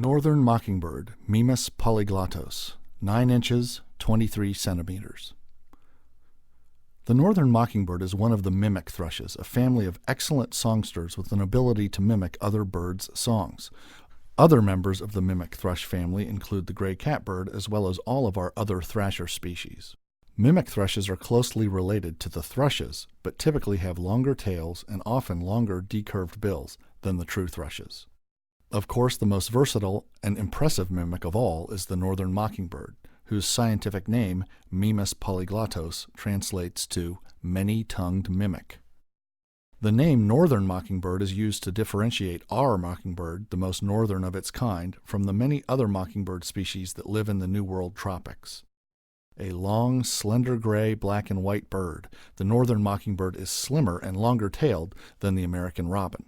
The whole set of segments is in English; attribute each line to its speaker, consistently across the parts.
Speaker 1: Northern mockingbird, Mimus polyglottos, 9 inches, 23 centimeters. The northern mockingbird is one of the mimic thrushes, a family of excellent songsters with an ability to mimic other birds' songs. Other members of the mimic thrush family include the gray catbird as well as all of our other thrasher species. Mimic thrushes are closely related to the thrushes, but typically have longer tails and often longer decurved bills than the true thrushes. Of course, the most versatile and impressive mimic of all is the northern mockingbird, whose scientific name, Mimus polyglottos, translates to many-tongued mimic. The name northern mockingbird is used to differentiate our mockingbird, the most northern of its kind, from the many other mockingbird species that live in the New World tropics. A long, slender gray, black and white bird, the northern mockingbird is slimmer and longer-tailed than the American robin.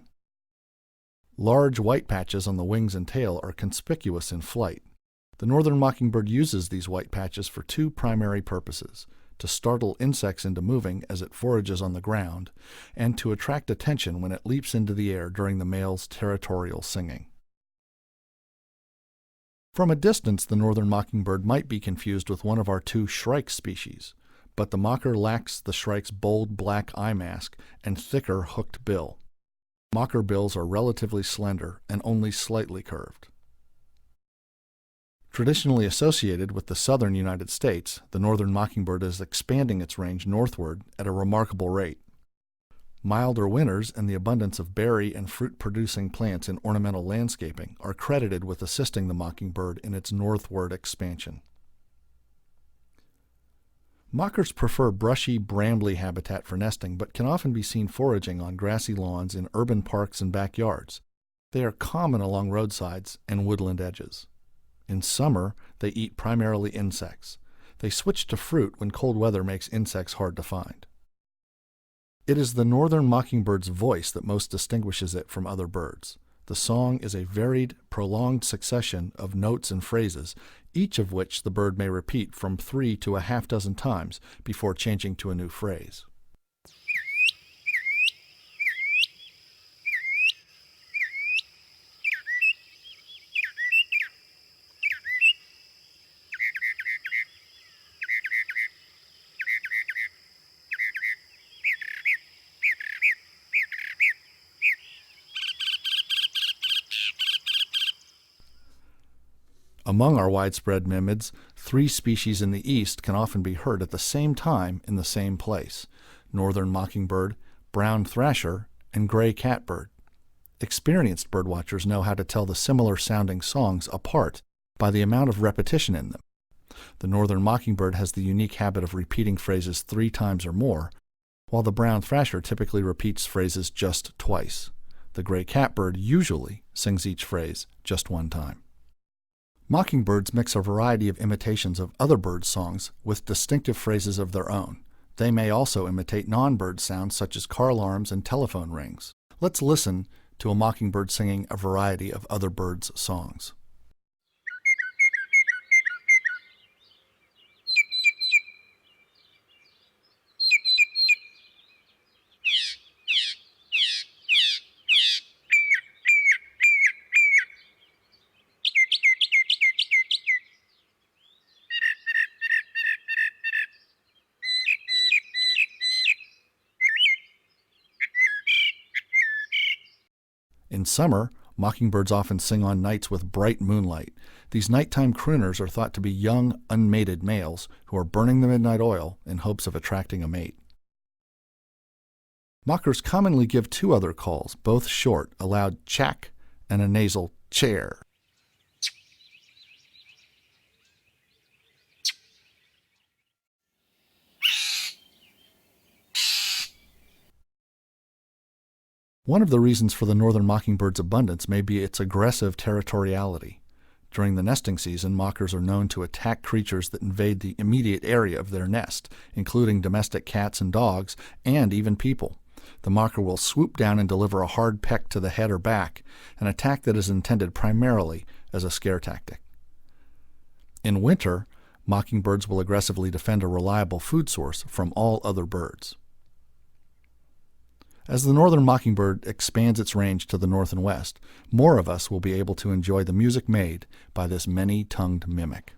Speaker 1: Large white patches on the wings and tail are conspicuous in flight. The northern mockingbird uses these white patches for 2 primary purposes: to startle insects into moving as it forages on the ground, and to attract attention when it leaps into the air during the male's territorial singing. From a distance, the northern mockingbird might be confused with one of our 2 shrike species, but the mocker lacks the shrike's bold black eye mask and thicker hooked bill. Mocker bills are relatively slender and only slightly curved. Traditionally associated with the southern United States, the northern mockingbird is expanding its range northward at a remarkable rate. Milder winters and the abundance of berry and fruit-producing plants in ornamental landscaping are credited with assisting the mockingbird in its northward expansion. Mockers prefer brushy, brambly habitat for nesting, but can often be seen foraging on grassy lawns in urban parks and backyards. They are common along roadsides and woodland edges. In summer, they eat primarily insects. They switch to fruit when cold weather makes insects hard to find. It is the northern mockingbird's voice that most distinguishes it from other birds. The song is a varied, prolonged succession of notes and phrases, each of which the bird may repeat from 3 to a half dozen times before changing to a new phrase. Among our widespread mimids, 3 species in the east can often be heard at the same time in the same place: northern mockingbird, brown thrasher, and gray catbird. Experienced birdwatchers know how to tell the similar-sounding songs apart by the amount of repetition in them. The northern mockingbird has the unique habit of repeating phrases 3 times or more, while the brown thrasher typically repeats phrases just twice. The gray catbird usually sings each phrase just 1 time. Mockingbirds mix a variety of imitations of other birds' songs with distinctive phrases of their own. They may also imitate non-bird sounds such as car alarms and telephone rings. Let's listen to a mockingbird singing a variety of other birds' songs. In summer, mockingbirds often sing on nights with bright moonlight. These nighttime crooners are thought to be young, unmated males who are burning the midnight oil in hopes of attracting a mate. Mockers commonly give 2 other calls, both short, a loud chack and a nasal chair. One of the reasons for the northern mockingbird's abundance may be its aggressive territoriality. During the nesting season, mockers are known to attack creatures that invade the immediate area of their nest, including domestic cats and dogs, and even people. The mocker will swoop down and deliver a hard peck to the head or back, an attack that is intended primarily as a scare tactic. In winter, mockingbirds will aggressively defend a reliable food source from all other birds. As the northern mockingbird expands its range to the north and west, more of us will be able to enjoy the music made by this many-tongued mimic.